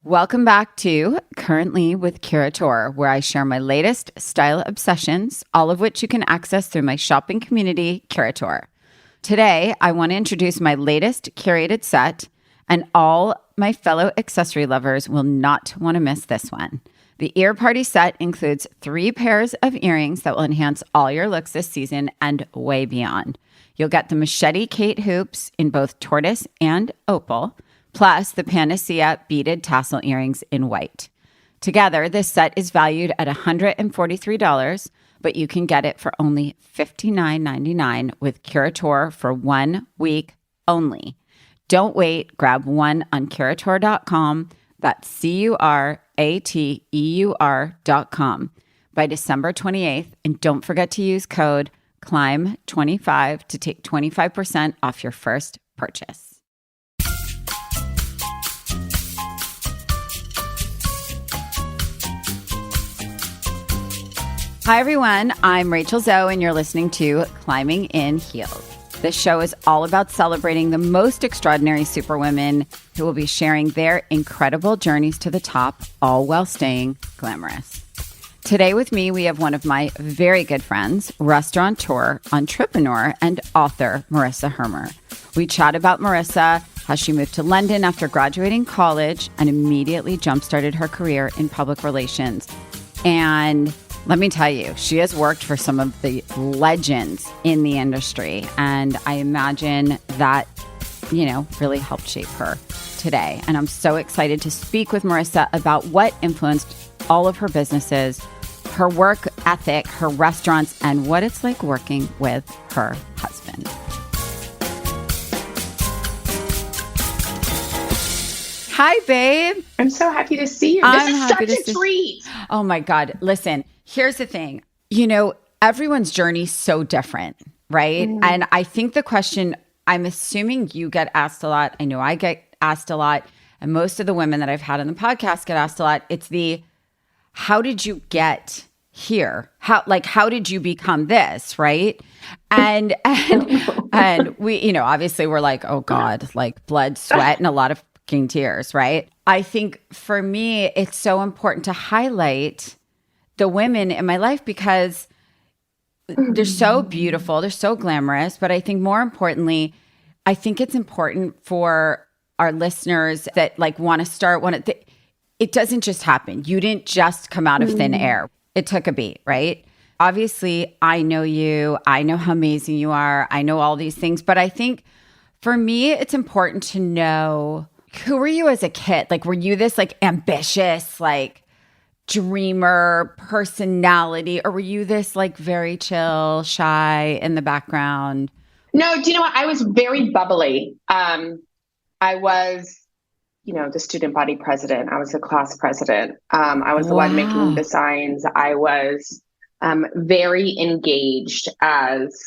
Welcome back to Currently with Curator, where I share my latest style obsessions, all of which you can access through my shopping community, Curator. Today, I want to introduce my latest curated set, and all my fellow accessory lovers will not want to miss this one. The Ear Party set includes 3 pairs of earrings that will enhance all your looks this season and way beyond. You'll get the Machete Kate hoops in both tortoise and opal, plus the Panacea beaded tassel earrings in white. Together, this set is valued at $143, but you can get it for only $59.99 with Curator for 1 week only. Don't wait. Grab one on Curator.com. That's Curateur.com by December 28th. And don't forget to use code CLIMB25 to take 25% off your first purchase. Hi, everyone. I'm Rachel Zoe, and you're listening to Climbing in Heels. This show is all about celebrating the most extraordinary superwomen who will be sharing their incredible journeys to the top, all while staying glamorous. Today with me, we have one of my very good friends, restaurateur, entrepreneur, and author, Marissa Hermer. We chat about Marissa, how she moved to London after graduating college and immediately jump-started her career in public relations. And let me tell you, she has worked for some of the legends in the industry, and I imagine that, really helped shape her today. And I'm so excited to speak with Marissa about what influenced all of her businesses, her work ethic, her restaurants, and what it's like working with her husband. Hi, babe. I'm so happy to see you. This is such a treat. Oh, my God. Listen. Here's the thing, everyone's journey is so different, right? Mm. And I think the question, I'm assuming you get asked a lot. I know I get asked a lot. And most of the women that I've had on the podcast get asked a lot. It's how did you get here? How did you become this, right? And we, obviously we're like, oh God, like blood, sweat, and a lot of fucking tears, right? I think for me, it's so important to highlight the women in my life because they're so beautiful, they're so glamorous, but I think more importantly, I think it's important for our listeners that want to start it doesn't just happen. You didn't just come out of thin air. It took a beat, right? Obviously, I know you, I know how amazing you are, I know all these things, but I think for me, it's important to know, who were you as a kid? Were you this ambitious, dreamer personality, or were you this very chill, shy in the background? No, do you know what? I was very bubbly. I was, the student body president. I was the class president. I was the one making the signs. I was very engaged as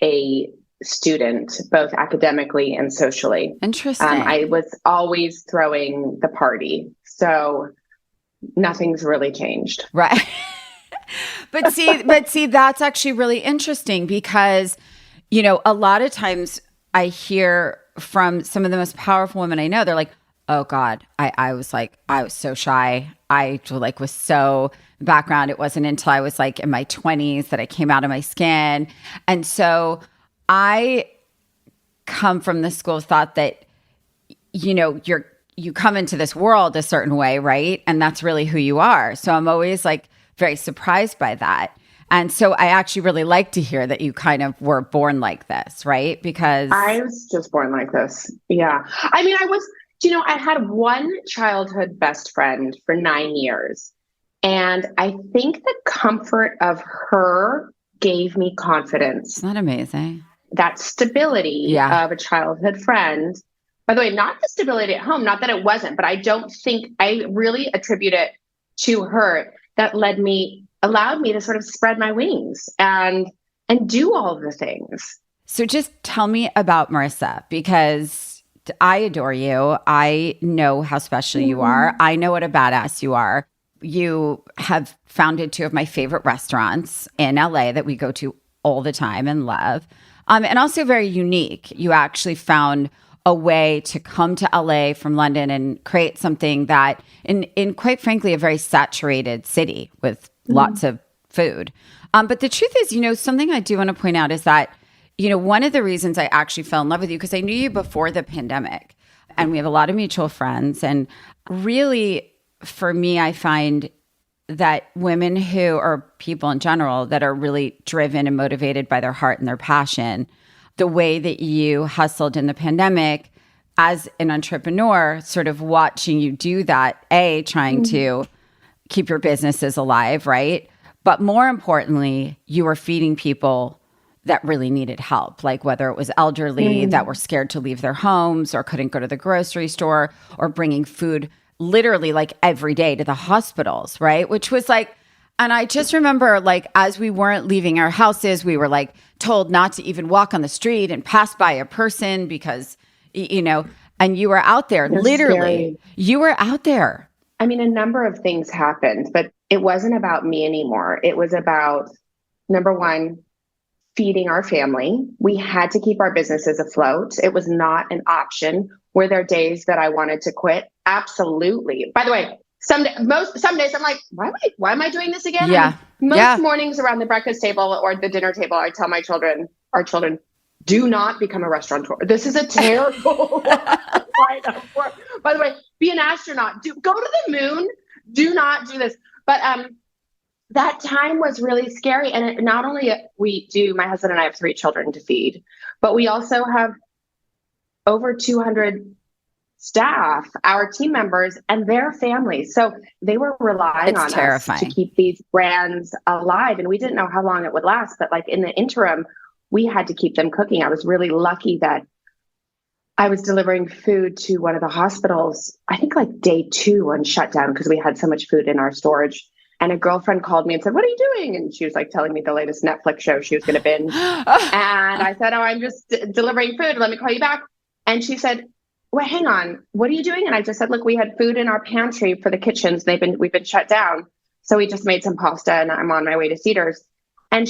a student, both academically and socially. Interesting. I was always throwing the party. So nothing's really changed. Right. But see, that's actually really interesting because, a lot of times I hear from some of the most powerful women I know, they're like, oh God, I was so shy. I was so background. It wasn't until I was in my 20s that I came out of my skin. And so I come from the school of thought that, you come into this world a certain way, right? And that's really who you are. So I'm always very surprised by that. And so I actually really like to hear that you kind of were born like this, right? Because I was just born like this. Yeah. I mean, I had one childhood best friend for 9 years. And I think the comfort of her gave me confidence. Isn't that amazing? That stability of a childhood friend. By the way, not the stability at home, not that it wasn't, but I don't think I really attribute it to her that allowed me to sort of spread my wings and do all of the things. So just tell me about Marissa, because I adore you. I know how special you are. I know what a badass you are. You have founded 2 of my favorite restaurants in LA that we go to all the time and love. And also very unique. You actually found a way to come to LA from London and create something that in quite frankly, a very saturated city with lots of food. But the truth is, something I do want to point out is that, one of the reasons I actually fell in love with you, because I knew you before the pandemic and we have a lot of mutual friends. And really, for me, I find that women who are people in general that are really driven and motivated by their heart and their passion, the way that you hustled in the pandemic as an entrepreneur, sort of watching you do that, trying to keep your businesses alive, right? But more importantly, you were feeding people that really needed help, like whether it was elderly that were scared to leave their homes or couldn't go to the grocery store, or bringing food literally like every day to the hospitals, right? Which was like, and I just remember like, as we weren't leaving our houses, we were like told not to even walk on the street and pass by a person because, and you were out there, literally, you were out there. I mean, a number of things happened, but it wasn't about me anymore. It was about, number one, feeding our family. We had to keep our businesses afloat. It was not an option. Were there days that I wanted to quit? Absolutely. By the way, some days I'm like, why am I doing this again? Yeah. Most mornings around the breakfast table or the dinner table, I tell our children, do not become a restaurateur. This is a terrible lineup. By the way, be an astronaut. Go to the moon. Do not do this. But that time was really scary. And not only my husband and I have 3 children to feed, but we also have over 200 staff, our team members and their families. So they were relying on us to keep these brands alive. And we didn't know how long it would last, but like in the interim, we had to keep them cooking. I was really lucky that I was delivering food to one of the hospitals, I think like day 2 on shutdown, because we had so much food in our storage. And a girlfriend called me and said, "What are you doing?" And she was like telling me the latest Netflix show she was going to binge. And I said, "Oh, I'm just delivering food. Let me call you back." And she said, "Well, hang on. What are you doing?" And I just said, "Look, we had food in our pantry for the kitchens. We've been shut down. So we just made some pasta and I'm on my way to Cedars." And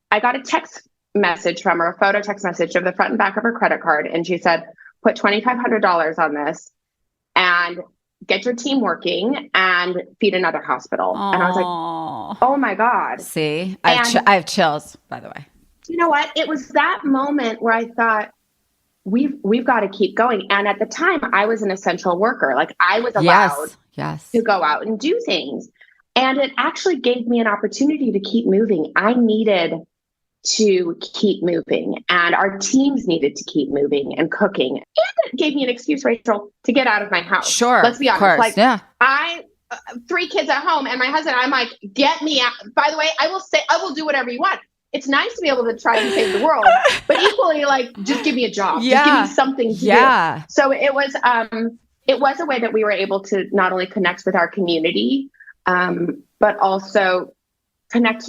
I got a text message from her, a photo text message of the front and back of her credit card. And she said, "Put $2,500 on this and get your team working and feed another hospital." Aww. And I was like, oh my God. See, I have chills, by the way. You know what? It was that moment where I thought, we've got to keep going. And at the time I was an essential worker. Like I was allowed to go out and do things. And it actually gave me an opportunity to keep moving. I needed to keep moving and our teams needed to keep moving and cooking. And it gave me an excuse, Rachel, to get out of my house. Sure. Let's be honest. Course, like yeah. I, 3 kids at home and my husband, I'm like, get me out. By the way, I will do whatever you want. It's nice to be able to try and save the world, but equally like, just give me a job. Yeah. Just give me something to do. So it was a way that we were able to not only connect with our community, but also connect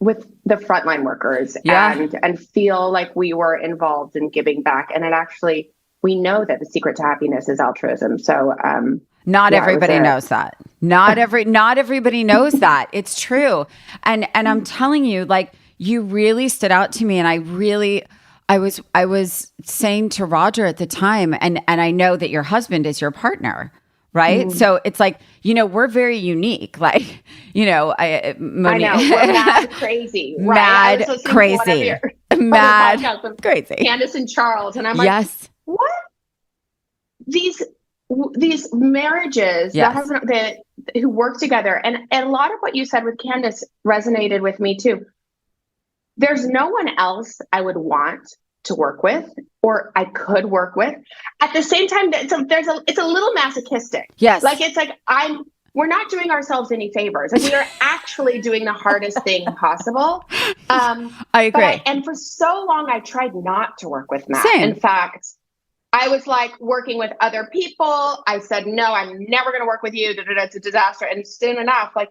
with the frontline workers and feel like we were involved in giving back. And it actually, we know that the secret to happiness is altruism. So, not everybody knows that. Not everybody knows that. It's true. And I'm telling you, like, you really stood out to me. And I was saying to Roger at the time, and I know that your husband is your partner, right? Mm. So it's like, we're very unique. Like, I know we're mad crazy, right? Mad crazy, mad crazy. Candace and Charles, and I'm like, yes, what? These marriages, the husband who work together, and a lot of what you said with Candace resonated with me too. There's no one else I would want to work with or I could work with. At the same time, it's a little masochistic. Yes. Like it's like we're not doing ourselves any favors. Like we are actually doing the hardest thing possible. I agree. And for so long, I tried not to work with Matt. Same. In fact, I was like working with other people. I said, no, I'm never going to work with you. It's a disaster. And soon enough, like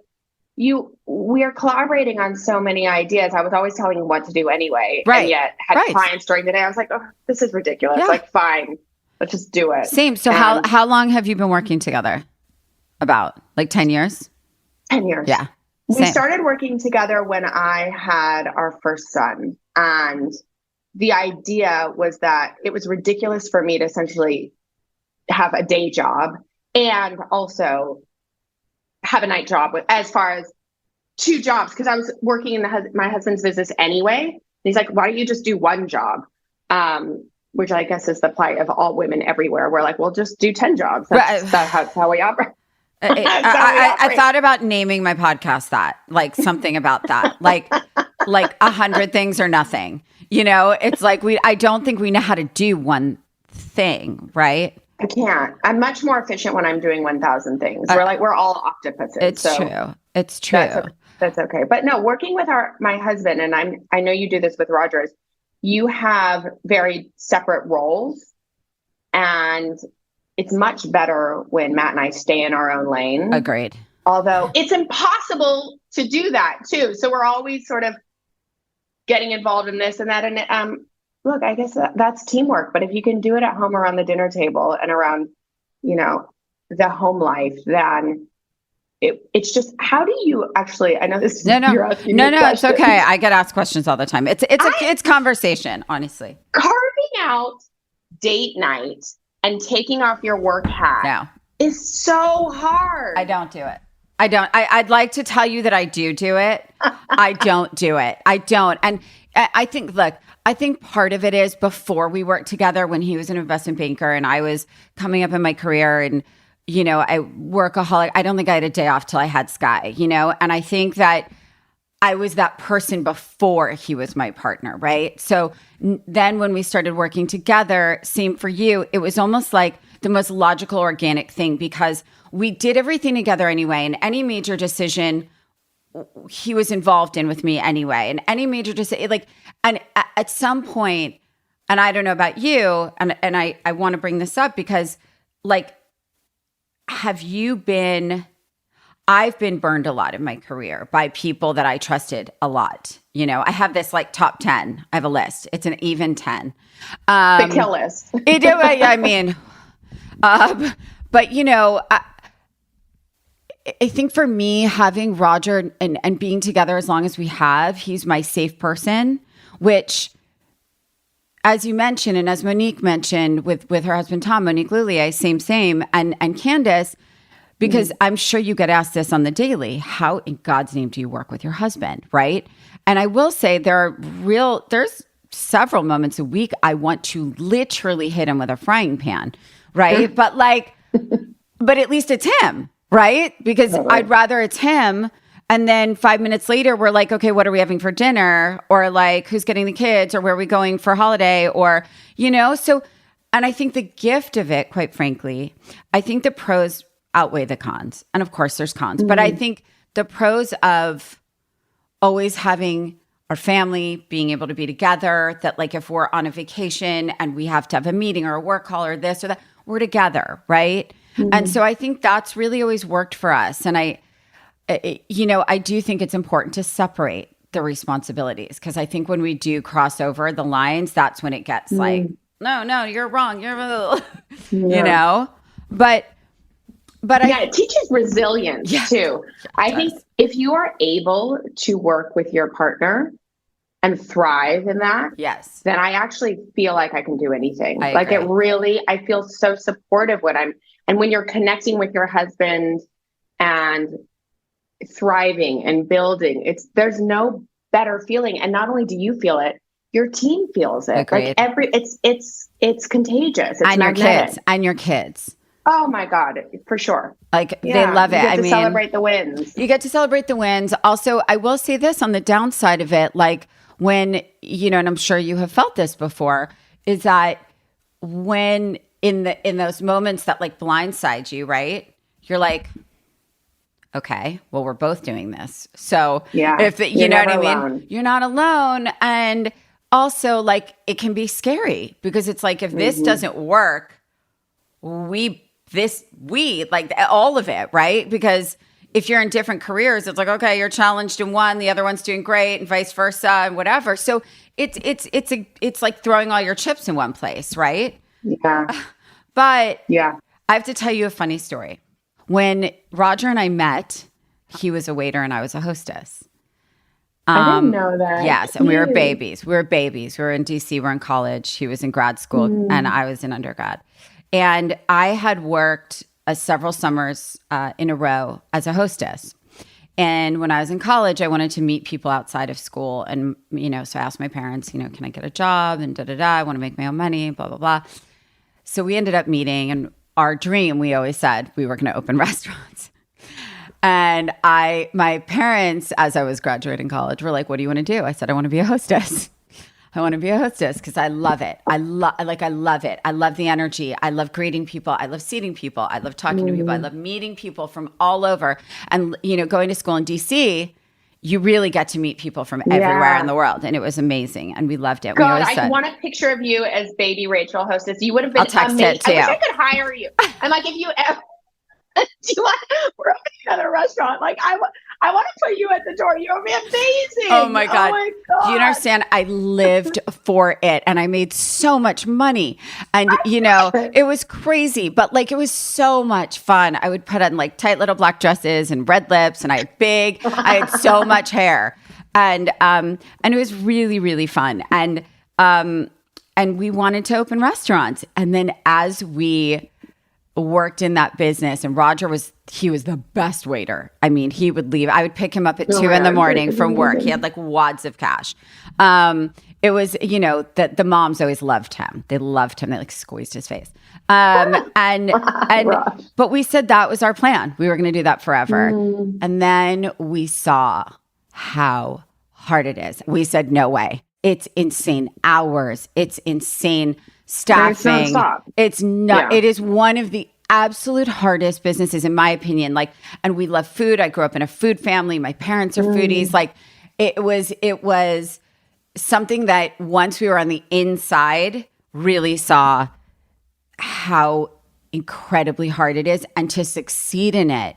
we are collaborating on so many ideas. I was always telling him what to do anyway. Right. And yet had clients during the day. I was like, oh, this is ridiculous. Yeah. Like, fine, let's just do it. Same. So how long have you been working together? About like 10 years? 10 years. Yeah. We started working together when I had our first son. And the idea was that it was ridiculous for me to essentially have a day job and also have a night job with, as far as two jobs, because I was working in my husband's business anyway. And he's like, why don't you just do one job? Which I guess is the plight of all women everywhere. We're like, well, just do 10 jobs. That's how we operate. I thought about naming my podcast that, like something about that, like 100 things or nothing. You know, it's like I don't think we know how to do one thing, right? I can't. I'm much more efficient when I'm doing 1,000 things. We're all octopuses. It's true. It's true. That's okay. But no, working with my husband, and I know you do this with Rogers, you have very separate roles, and it's much better when Matt and I stay in our own lane. Agreed. Although it's impossible to do that too. So we're always sort of getting involved in this and that. And look, I guess that's teamwork. But if you can do it at home around the dinner table and around, the home life, then it's just, how do you actually, I know this is, you're asking me it's okay. I get asked questions all the time. It's conversation, honestly. Carving out date night and taking off your work hat is so hard. I don't do it. I'd like to tell you that I do it. I don't do it. I don't. And I think part of it is before we worked together, when he was an investment banker and I was coming up in my career and, I workaholic. I don't think I had a day off till I had Sky, and I think that I was that person before he was my partner, right? So then when we started working together, same for you, it was almost like the most logical, organic thing because we did everything together anyway. And any major decision he was involved in with me anyway. And any major decision, and at some point, and I don't know about you, and I want to bring this up because I've been burned a lot in my career by people that I trusted a lot. I have this top 10. I have a list. It's an even 10. The kill list. But I think for me, having Roger and being together as long as we have, he's my safe person, which, as you mentioned, and as Monique mentioned with her husband, Tom, Monique Lullier, same, and Candace, because I'm sure you get asked this on the daily, how in God's name do you work with your husband, right? And I will say there's several moments a week I want to literally hit him with a frying pan, right? But at least it's him, right? Because I'd rather it's him. And then 5 minutes later, we're like, okay, what are we having for dinner? Or who's getting the kids? Or where are we going for holiday? Or, so, and I think the gift of it, quite frankly, I think the pros outweigh the cons. And of course there's cons, but I think the pros of always having our family, being able to be together, that if we're on a vacation and we have to have a meeting or a work call or this or that, we're together, right? And so I think that's really always worked for us. And I do think it's important to separate the responsibilities because I think when we do cross over the lines, that's when it gets no, you're wrong. But it teaches resilience too. I think if you are able to work with your partner and thrive in that, then I actually feel like I can do anything. I feel so supportive when you're connecting with your husband and thriving and building, there's no better feeling. And not only do you feel it, your team feels it. Agreed. It's contagious. It's magnetic. And your kids. Oh my God, for sure. They love it. You get to celebrate the wins. You get to celebrate the wins. Also, I will say this on the downside of it, when, and I'm sure you have felt this before, is that when in those moments that blindside you, right? You're like, okay, well, we're both doing this. So if you know what I mean? Alone. You're not alone. And also it can be scary because it's if this doesn't work, we all of it, right? Because if you're in different careers, it's okay, you're challenged in one, the other one's doing great, and vice versa, and whatever. So it's like throwing all your chips in one place, right? Yeah. But I have to tell you a funny story. When Roger and I met, he was a waiter and I was a hostess. I didn't know that. Yes. And we were babies. We were babies. We were in DC. We were in college. He was in grad school and I was in undergrad. And I had worked several summers in a row as a hostess. And when I was in college, I wanted to meet people outside of school. And, so I asked my parents, can I get a job? And I want to make my own money, blah, blah, blah. So we ended up meeting, and our dream, we always said we were going to open restaurants. And my parents, as I was graduating college, were like, what do you want to do? I said, I want to be a hostess. I want to be a hostess because I love it. I love it. I love the energy. I love greeting people. I love seating people. I love talking to people. I love meeting people from all over. And, going to school in DC, you really get to meet people from everywhere in the world. And it was amazing. And we loved it. God, I want a picture of you as baby Rachel hostess. You would have been amazing. It to I wish I could hire you. I'm like, if you ever, we're opening another restaurant. Like, I want to put you at the door. You'll be amazing. Oh my God. Do you understand? I lived for it and I made so much money. And, it was crazy, but it was so much fun. I would put on tight little black dresses and red lips, and I had so much hair. And it was really, really fun. And we wanted to open restaurants. And then as we worked in that business, and Roger was the best waiter. I mean, he would leave. I would pick him up at 2 a.m. from work. He had wads of cash. It was, the moms always loved him. They loved him. They squeezed his face. But we said that was our plan. We were going to do that forever. And then we saw how hard it is. We said, no way. It's insane hours. It's insane staffing. It's not. It is one of the absolute hardest businesses, in my opinion. And we love food. I grew up in a food family. My parents are foodies. It was something that once we were on the inside, really saw how incredibly hard it is, and to succeed in it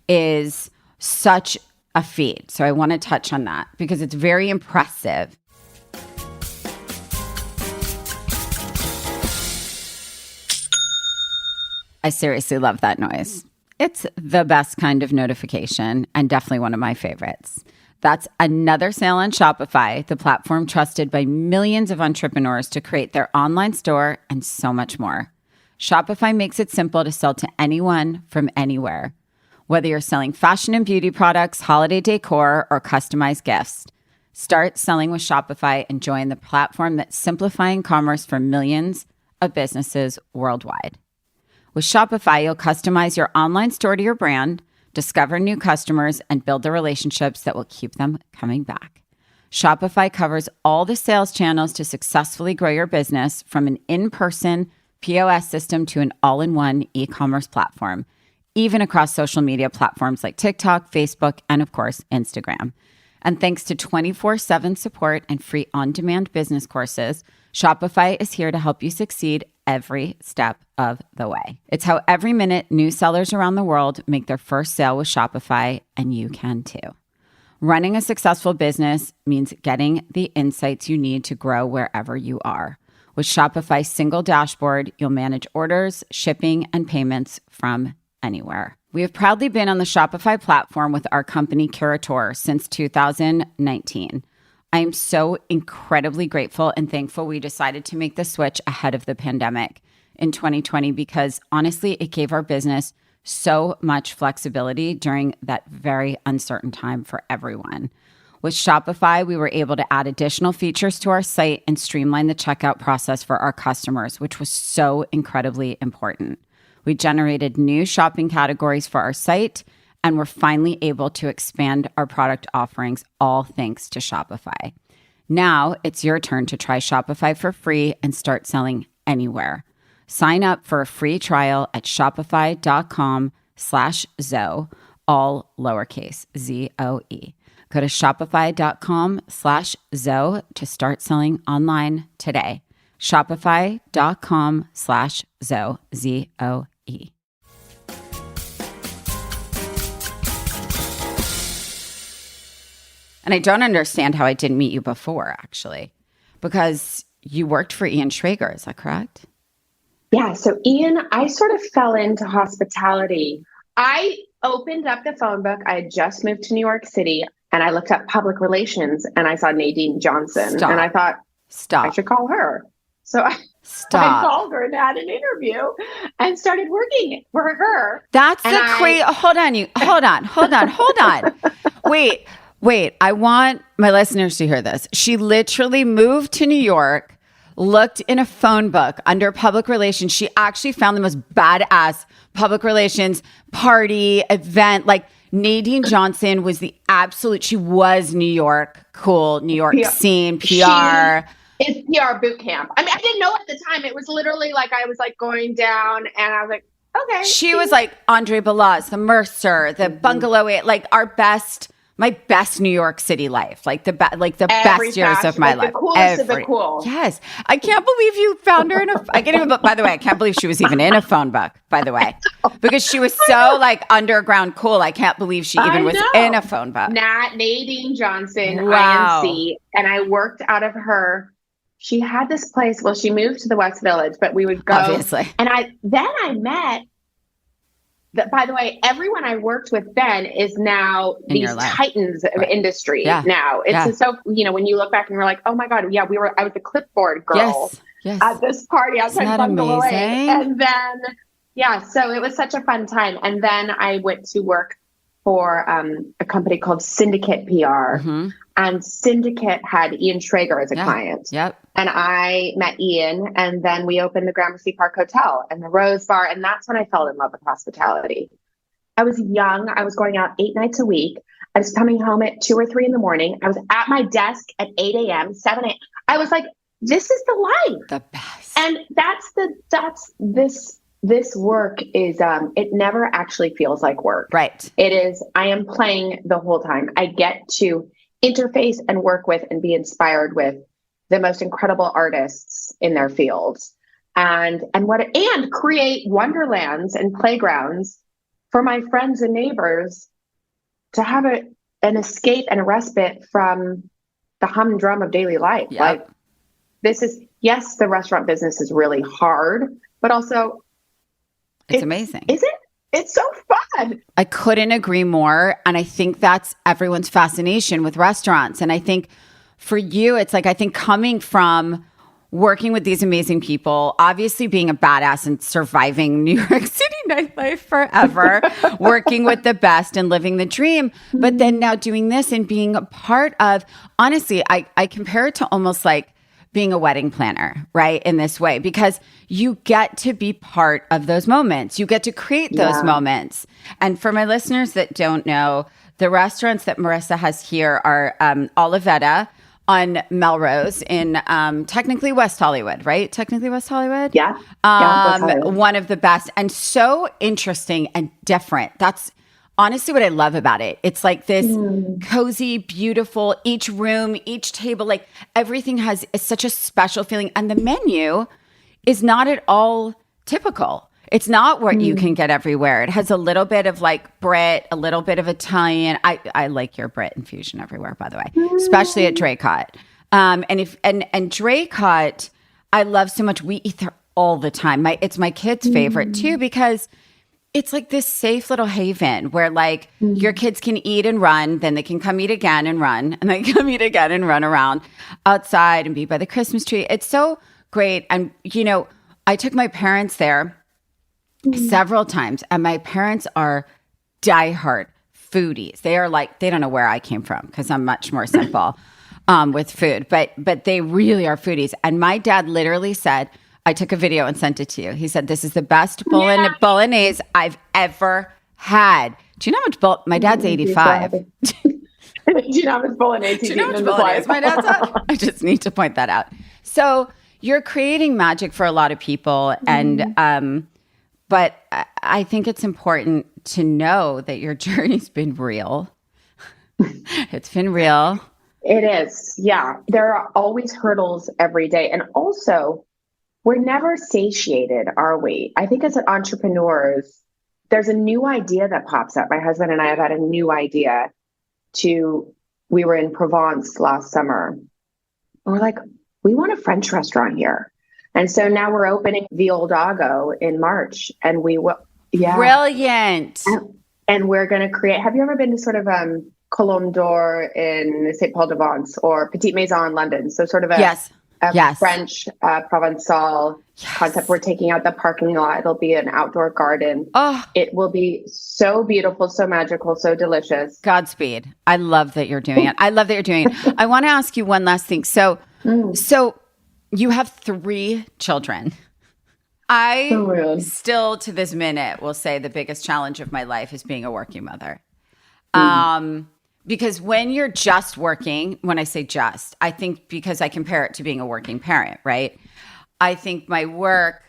is such a feat. So I want to touch on that because it's very impressive. I seriously love that noise. It's the best kind of notification and definitely one of my favorites. That's another sale on Shopify, the platform trusted by millions of entrepreneurs to create their online store and so much more. Shopify makes it simple to sell to anyone from anywhere. Whether you're selling fashion and beauty products, holiday decor, or customized gifts, start selling with Shopify and join the platform that's simplifying commerce for millions of businesses worldwide. With Shopify, you'll customize your online store to your brand, discover new customers, and build the relationships that will keep them coming back. Shopify covers all the sales channels to successfully grow your business, from an in-person POS system to an all-in-one e-commerce platform, even across social media platforms like TikTok, Facebook, and of course, Instagram. And thanks to 24/7 support and free on-demand business courses, Shopify is here to help you succeed every step of the way. It's how every minute new sellers around the world make their first sale with Shopify, and you can too. Running a successful business means getting the insights you need to grow wherever you are. With Shopify's single dashboard, you'll manage orders, shipping, and payments from anywhere. We have proudly been on the Shopify platform with our company Curator since 2019. I am so incredibly grateful and thankful we decided to make the switch ahead of the pandemic in 2020 because honestly, it gave our business so much flexibility during that very uncertain time for everyone. With Shopify, we were able to add additional features to our site and streamline the checkout process for our customers, which was so incredibly important. We generated new shopping categories for our site, and we're finally able to expand our product offerings, all thanks to Shopify. Now it's your turn to try Shopify for free and start selling anywhere. Sign up for a free trial at shopify.com/Zoe, all lowercase, Zoe. Go to shopify.com/Zoe to start selling online today. Shopify.com/Zoe, Zoe. And I don't understand how I didn't meet you before, actually, because you worked for Ian Schrager. Is that correct? Yeah. So Ian, I sort of fell into hospitality. I opened up the phone book. I had just moved to New York City. And I looked up public relations and I saw Nadine Johnson. Stop. And I thought, I Stop. should call her. So I Stop. called her and had an interview and started working for her. That's And the crazy. Hold on. Wait. I want my listeners to hear this. She literally moved to New York, looked in a phone book under public relations. She actually found the most badass public relations party event. Like Nadine Johnson was the absolute, she was New York, cool, New York scene, PR. It's PR boot camp. I mean, I didn't know at the time. It was literally like I was like going down and I was like, okay. She was like Andre Balazs, the Mercer, the Bungalow, like my best New York City life, like the best years of my life. The coolest of the cool. Yes. I can't believe you found her by the way, I can't believe she was even in a phone book, by the way, because she was so like underground cool. I can't believe she even was in a phone book. Nadine Johnson, Wow. INC. And I worked out of her. She had this place. Well, she moved to the West Village, but we would go. Obviously. And I met. By the way, everyone I worked with then is now these titans of industry. Yeah. Now it's so, when you look back and you're like, oh my God, yeah, I was the clipboard girl at this party outside Bungalow 8. And then, so it was such a fun time. And then I went to work for a company called Syndicate PR. Mm-hmm. And Syndicate had Ian Schrager as a client. Yep. And I met Ian, and then we opened the Gramercy Park Hotel and the Rose Bar. And that's when I fell in love with hospitality. I was young. I was going out 8 nights a week. I was coming home at 2 or 3 in the morning. I was at my desk at 8 a.m., 7 a.m. I was like, this is the life. The best. And this work is, it never actually feels like work. Right. It is, I am playing the whole time. I get to interface and work with and be inspired with the most incredible artists in their fields and create wonderlands and playgrounds for my friends and neighbors to have an escape and a respite from the humdrum of daily life. Yep. Like the restaurant business is really hard, but also it's amazing. Is it? It's so fun. I couldn't agree more. And I think that's everyone's fascination with restaurants. And I think for you, it's like, I think coming from working with these amazing people, obviously being a badass and surviving New York City nightlife forever, working with the best and living the dream, but then now doing this and being a part of, honestly, I compare it to almost like being a wedding planner, right? In this way, because you get to be part of those moments. You get to create those moments. And for my listeners that don't know, the restaurants that Marissa has here are Olivetta on Melrose in technically West Hollywood, right? Technically West Hollywood? Yeah. West Hollywood. One of the best and so interesting and different. That's honestly what I love about it. It's like this cozy, beautiful, each room, each table, like everything has such a special feeling. And the menu is not at all typical. It's not what you can get everywhere. It has a little bit of like Brit, a little bit of Italian. I like your Brit infusion everywhere, by the way, especially at Draycott. And Draycott, I love so much. We eat there all the time. It's my kids' favorite too, because it's like this safe little haven where like your kids can eat and run, then they can come eat again and run, and then come eat again and run around outside and be by the Christmas tree. It's so great. And, I took my parents there several times, and my parents are diehard foodies. They are like, they don't know where I came from because I'm much more simple with food, but they really are foodies. And my dad literally said, I took a video and sent it to you. He said, this is the best bolognese I've ever had. Do you know how much my dad's 85. Do you know how much bolognese he's eaten in his life? My dad's had? I just need to point that out. So you're creating magic for a lot of people. And, but I think it's important to know that your journey's been real. It's been real. It is. Yeah. There are always hurdles every day. And also, we're never satiated, are we? I think as entrepreneurs, there's a new idea that pops up. My husband and I have had a new idea we were in Provence last summer. And we're like, we want a French restaurant here. And so now we're opening the Old Dago in March. And we will, Brilliant. And we're going to create, have you ever been to sort of Colombe d'Or in St. Paul de Vence or Petite Maison in London. So sort of a French Provençal concept. We're taking out the parking lot. It'll be an outdoor garden. Oh, it will be so beautiful, so magical, so delicious. Godspeed. I love that you're doing it. I love that you're doing it. I want to ask you one last thing. So you have 3 children. I still to this minute will say the biggest challenge of my life is being a working mother. Because when you're just working, when I say just, I think because I compare it to being a working parent, right? I think my work,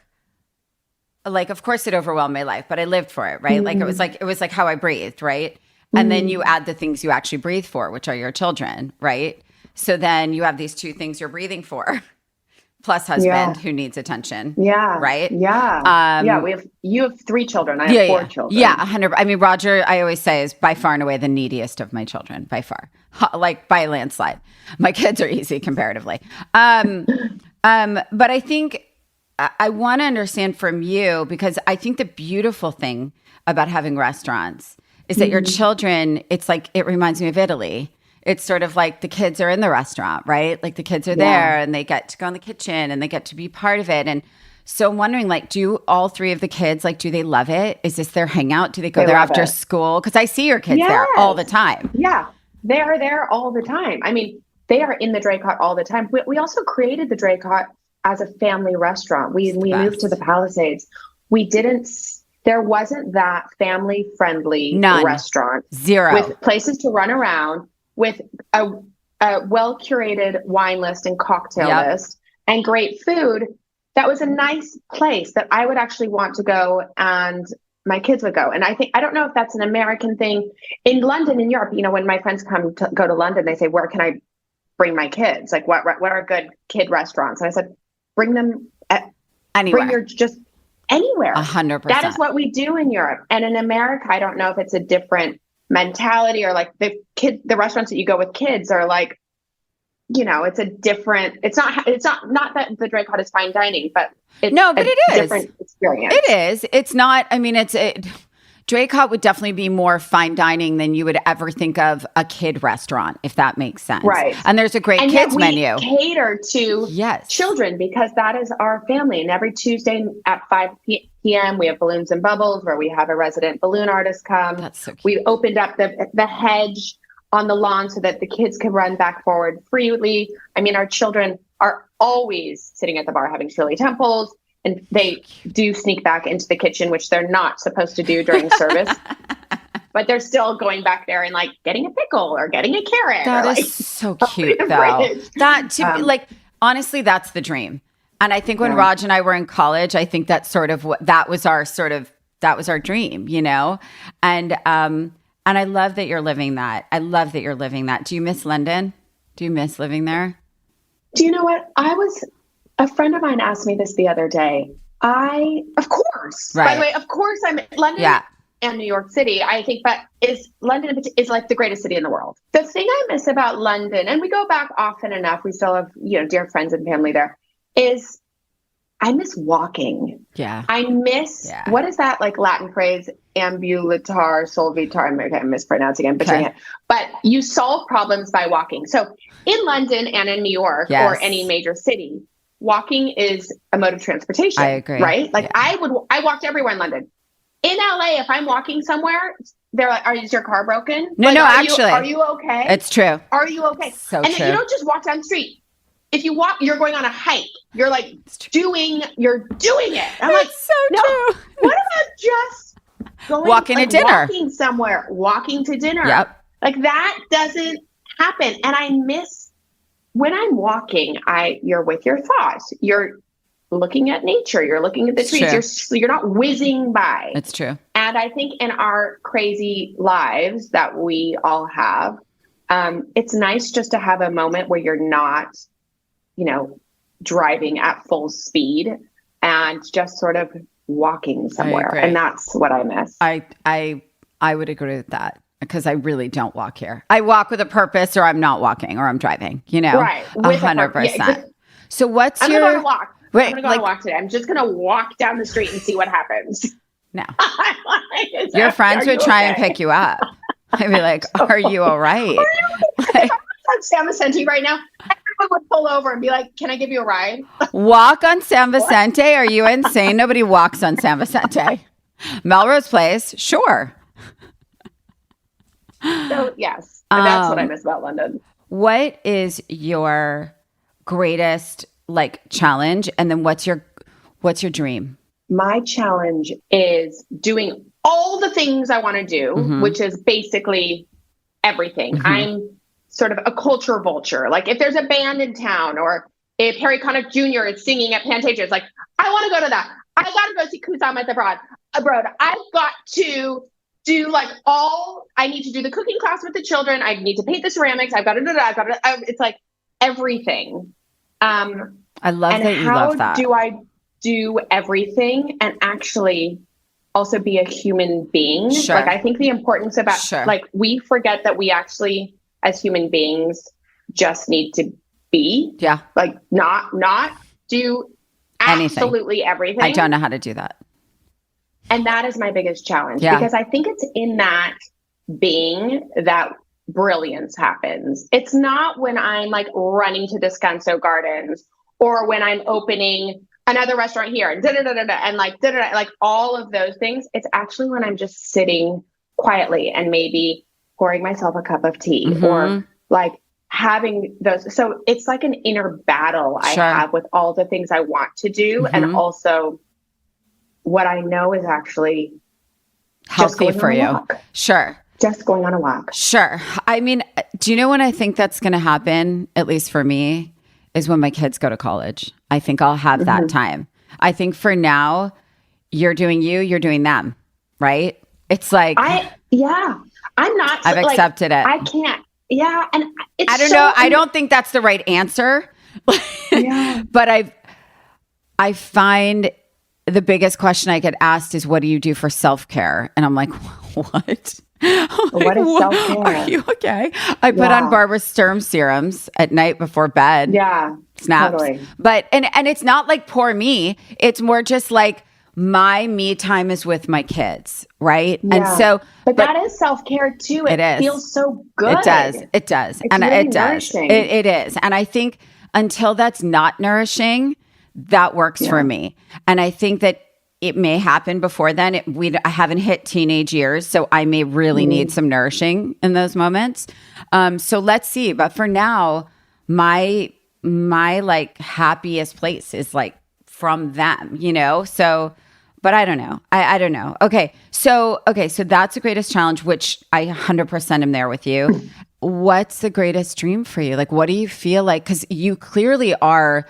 like, of course it overwhelmed my life, but I lived for it, right? Like it was like how I breathed, right? And then you add the things you actually breathe for, which are your children, right? So then you have these 2 things you're breathing for, plus husband who needs attention. Yeah. Right. Yeah. You have 3 children. I have 4 children. Yeah. 100. I mean, Roger, I always say, is by far and away the neediest of my children, by far, like by a landslide. My kids are easy comparatively. But I think I want to understand from you, because I think the beautiful thing about having restaurants is that your children, it's like, it reminds me of Italy. It's sort of like the kids are in the restaurant, right? Like the kids are there and they get to go in the kitchen and they get to be part of it. And so I'm wondering, like, do all 3 of the kids, like, do they love it? Is this their hangout? Do they go there after school? Because I see your kids there all the time. Yeah, they are there all the time. I mean, they are in the Draycott all the time. We also created the Draycott as a family restaurant. We moved to the Palisades. There wasn't that family-friendly restaurant. Zero. With places to run around, with a well-curated wine list and cocktail list and great food. That was a nice place that I would actually want to go and my kids would go. And I don't know if that's an American thing. In London, in Europe, when my friends go to London, they say, where can I bring my kids? Like what are good kid restaurants? And I said, bring them anywhere. Just anywhere. 100%. That is what we do in Europe. And in America, I don't know if it's a different mentality, or like the restaurants that you go with kids are like, it's a different, it's not that the Draycott is fine dining, but it's it is different experience. It is. It's not, I mean, Draycott would definitely be more fine dining than you would ever think of a kid restaurant, if that makes sense. Right. And there's a great kids menu. Cater to children because that is our family. And every Tuesday at 5 p.m. we have Balloons and Bubbles, where we have a resident balloon artist come. That's so cute. We opened up the hedge on the lawn so that the kids can run back forward freely. I mean, our children are always sitting at the bar having Shirley Temples. And they do sneak back into the kitchen, which they're not supposed to do during service. But they're still going back there and like getting a pickle or getting a carrot. That is so cute, though. That honestly, that's the dream. And I think when Raj and I were in college, I think that's sort of that was our dream, And I love that you're living that. I love that you're living that. Do you miss London? Do you miss living there? Do you know what? A friend of mine asked me this the other day. Of course. Right. By the way, of course, I'm in London and New York City. I think, but London is like the greatest city in the world. The thing I miss about London, and we go back often enough, we still have, dear friends and family there, is I miss walking. Yeah. I miss, what is that like Latin phrase? Ambulator solvitar. I'm mispronouncing it, but you solve problems by walking. So in London and in New York or any major city, walking is a mode of transportation. I agree. Right? Like I walked everywhere in London. In LA, if I'm walking somewhere, they're like, "Is your car broken?" No, actually. Are you okay? It's true. Are you okay? So and true. then you don't just walk down the street. If you walk, you're going on a hike. You're like doing it. I'm like, so true. What about just going walking to dinner? Walking somewhere, walking to dinner. Yep. Like that doesn't happen. And I miss when I'm walking, you're with your thoughts. You're looking at nature. You're looking at the trees. You're not whizzing by. It's true. And I think in our crazy lives that we all have, it's nice just to have a moment where you're not, driving at full speed and just sort of walking somewhere. And that's what I miss. I would agree with that. Because I really don't walk here. I walk with a purpose, or I'm not walking, or I'm driving. Right? 100%. So what's I'm your? gonna go on a walk. Wait, I'm gonna go on a walk today. I'm just gonna walk down the street and see what happens. No, your friends would try and pick you up. I'd be like, are you all right? I'm on San Vicente right now. Everyone would pull over and be like, can I give you a ride? Walk on San Vicente? Are you insane? Nobody walks on San Vicente. Melrose Place, sure. So yes, that's what I miss about London. What is your greatest like challenge, and then what's your dream? My challenge is doing all the things I want to do, which is basically everything. I'm sort of a culture vulture. Like if there's a band in town, or if Harry Connick Jr. is singing at Pantasia, it's like, I want to go to that. I got to go see Kusama abroad. I've got to do like I need to do the cooking class with the children. I need to paint the ceramics. I've got to do that. It's like everything. I love that you love that. How do I do everything and actually also be a human being? Sure. Like I think the importance about like we forget that we actually as human beings just need to be. Yeah. Like not do absolutely everything. I don't know how to do that. And that is my biggest challenge because I think it's in that being that brilliance happens. It's not when I'm like running to Descanso Gardens or when I'm opening another restaurant here and like all of those things. It's actually when I'm just sitting quietly and maybe pouring myself a cup of tea or like having those. So it's like an inner battle I have with all the things I want to do and also what I know is actually healthy for you. Sure. Just going on a walk. Sure. I mean, do you know when I think that's going to happen, at least for me, is when my kids go to college. I think I'll have that time. I think for now, you're doing you're doing them, right? It's like... I'm not... I've accepted it. I can't. Yeah. And it's I don't know. I don't think that's the right answer. But I find... the biggest question I get asked is, what do you do for self-care? And I'm like, what? What is self-care? Are you okay? I put on Barbara Sturm serums at night before bed. Yeah. Snaps. Totally. But, and it's not like poor me. It's more just like my me time is with my kids. Right. Yeah. And so, but that is self-care too. It feels so good. It does. It does. It's and really it does. Nourishing. It is. And I think until that's not nourishing, that works for me. And I think that it may happen before then. I haven't hit teenage years, so I may really need some nourishing in those moments. So let's see. But for now, my like happiest place is like from them, you know? So, but I don't know. I don't know. Okay. So that's the greatest challenge, which I 100% am there with you. What's the greatest dream for you? Like, what do you feel like? Because you clearly are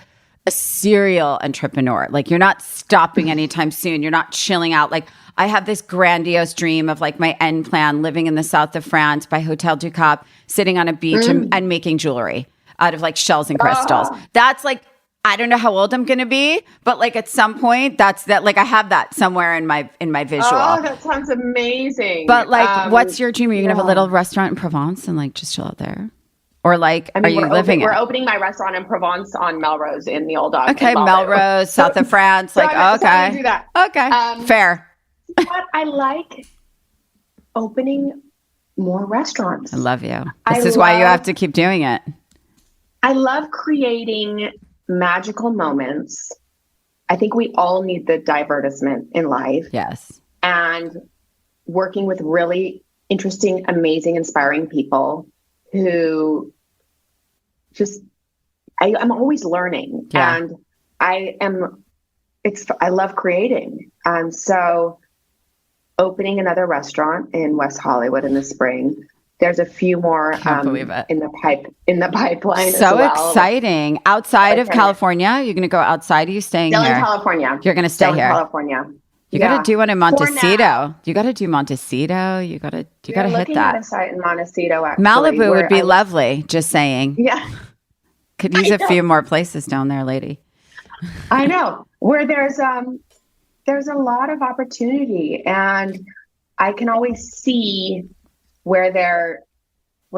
a serial entrepreneur. Like you're not stopping anytime soon. You're not chilling out. Like I have this grandiose dream of like my end plan, living in the south of France by Hotel du Cap, sitting on a beach and making jewelry out of like shells and crystals. That's like, I don't know how old I'm going to be, but like at some point like I have that somewhere in my visual. Oh, that sounds amazing. But like, what's your dream? Are you going to have a little restaurant in Provence and like just chill out there? Or like, are you living it? We're opening my restaurant in Provence on Melrose in the Old Dog. Okay, Melrose, south of France. So like, I'm okay. To do that. Okay, fair. But I like opening more restaurants. I love you. This is why you have to keep doing it. I love creating magical moments. I think we all need the divertisement in life. Yes. And working with really interesting, amazing, inspiring people who just, I'm always learning and I love creating. And so opening another restaurant in West Hollywood in the spring, there's a few more in the pipeline. So exciting. Outside of California, you're going to go outside. Are you staying still here? In California. You're going to stay here. In California. You got to do one in Montecito. You got to do Montecito. You got to hit that. Looking at a site in Montecito, actually. Malibu would be lovely. Just saying. Yeah. Could use a few more places down there, lady. I know. Where there's a lot of opportunity, and I can always see where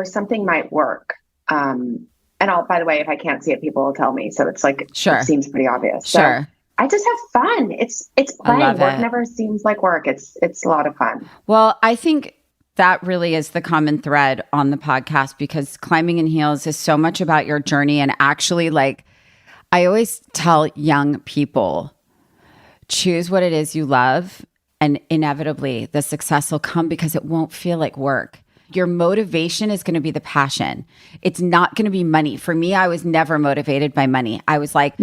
something might work. And by the way, if I can't see it, people will tell me. So it's like, it seems pretty obvious. Sure. So I just have fun. It's playing. Work never seems like work. It's a lot of fun. Well, I think That really is the common thread on the podcast, because climbing in heels is so much about your journey. And actually, like, I always tell young people, choose what it is you love, and inevitably the success will come because it won't feel like work. Your motivation is going to be the passion. It's not going to be money. For me, I was never motivated by money. I was like,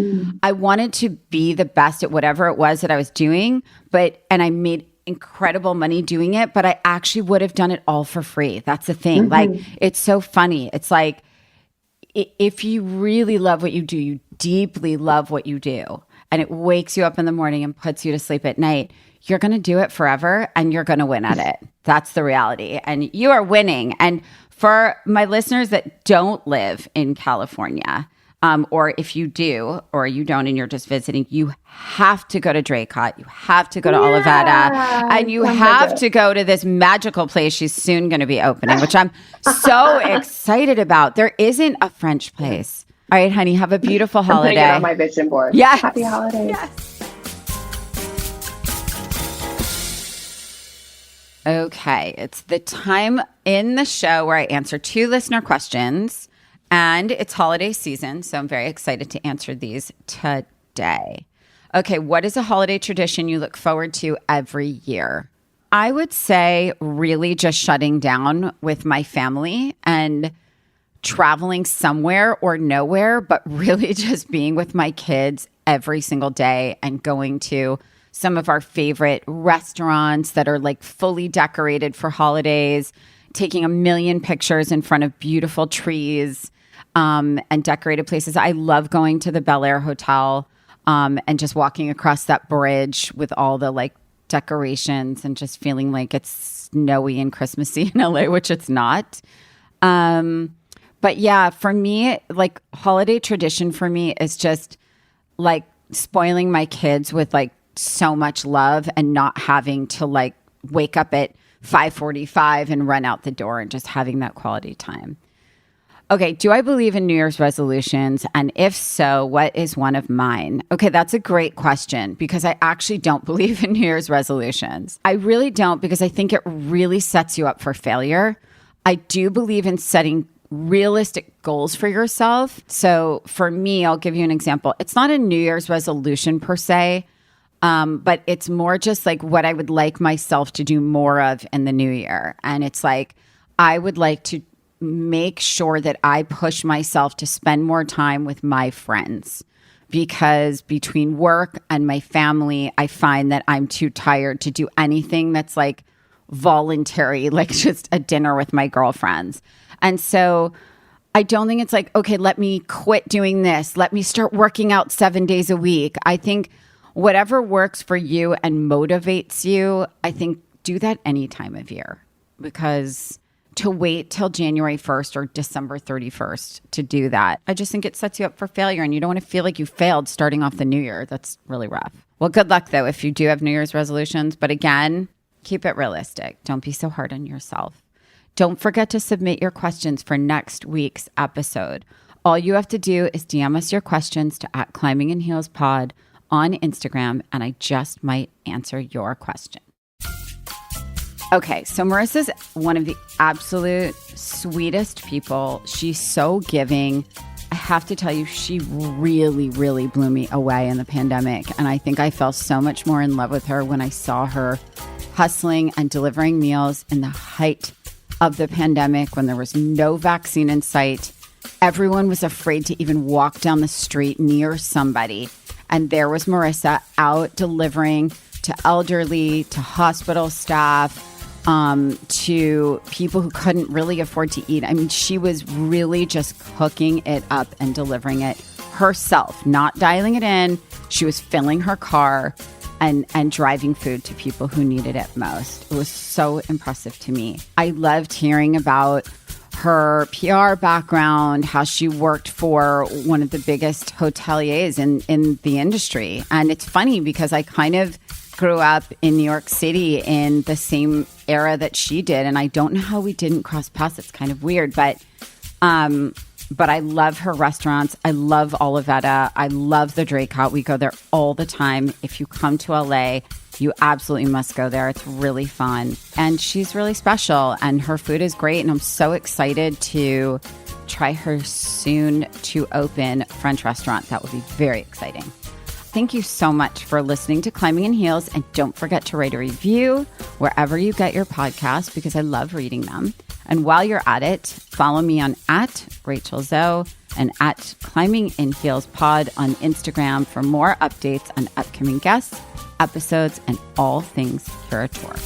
I wanted to be the best at whatever it was that I was doing, and I made incredible money doing it, but I actually would have done it all for free. That's the thing. Like, it's so funny. It's like, if you really love what you do, you deeply love what you do, and it wakes you up in the morning and puts you to sleep at night, you're going to do it forever and you're going to win at it. That's the reality. And you are winning. And for my listeners that don't live in California, or if you do, or you don't, and you're just visiting, you have to go to Draycott. You have to go to Olivetta, and you have to go to this magical place she's soon going to be opening, which I'm so excited about. There isn't a French place. All right, honey, have a beautiful holiday. I'm putting it on my vision board. Yes. Happy holidays. Yes. Okay, it's the time in the show where I answer 2 listener questions, and it's holiday season, so I'm very excited to answer these today. Okay, what is a holiday tradition you look forward to every year? I would say really just shutting down with my family and traveling somewhere or nowhere, but really just being with my kids every single day and going to some of our favorite restaurants that are like fully decorated for holidays, taking a million pictures in front of beautiful trees and decorated places. I love going to the Bel Air Hotel and just walking across that bridge with all the like decorations and just feeling like it's snowy and Christmassy in LA, which it's not. But yeah, for me, like holiday tradition for me is just like spoiling my kids with like so much love and not having to like wake up at 5:45 and run out the door, and just having that quality time. Okay, do I believe in New Year's resolutions? And if so, what is one of mine? Okay, that's a great question, because I actually don't believe in New Year's resolutions. I really don't, because I think it really sets you up for failure. I do believe in setting realistic goals for yourself. So for me, I'll give you an example. It's not a New Year's resolution per se, but it's more just like what I would like myself to do more of in the new year. And it's like, I would like to make sure that I push myself to spend more time with my friends, because between work and my family, I find that I'm too tired to do anything that's like voluntary, like just a dinner with my girlfriends. And so I don't think it's like, okay, let me quit doing this. Let me start working out 7 days a week. I think whatever works for you and motivates you, I think do that any time of year, because to wait till January 1st or December 31st to do that, I just think it sets you up for failure, and you don't want to feel like you failed starting off the new year. That's really rough. Well, good luck though if you do have New Year's resolutions, but again, keep it realistic. Don't be so hard on yourself. Don't forget to submit your questions for next week's episode. All you have to do is DM us your questions to @ClimbingInHeelsPod on Instagram, and I just might answer your question. Okay, so Marissa's one of the absolute sweetest people. She's so giving. I have to tell you, she really, really blew me away in the pandemic. And I think I fell so much more in love with her when I saw her hustling and delivering meals in the height of the pandemic, when there was no vaccine in sight. Everyone was afraid to even walk down the street near somebody. And there was Marissa out delivering to elderly, to hospital staff, to people who couldn't really afford to eat. I mean, she was really just cooking it up and delivering it herself, not dialing it in. She was filling her car and driving food to people who needed it most. It was so impressive to me. I loved hearing about her PR background, how she worked for one of the biggest hoteliers in the industry. And it's funny because I kind of grew up in New York City in the same era that she did. And I don't know how we didn't cross paths. It's kind of weird. But But I love her restaurants. I love Olivetta. I love the Draycott. We go there all the time. If you come to LA, you absolutely must go there. It's really fun. And she's really special and her food is great. And I'm so excited to try her soon to open French restaurant. That would be very exciting. Thank you so much for listening to Climbing in Heels. And don't forget to rate a review wherever you get your podcasts because I love reading them. And while you're at it, follow me on @RachelZoe and @Climbing in Heels Pod on Instagram for more updates on upcoming guests, episodes, and all things Curateur.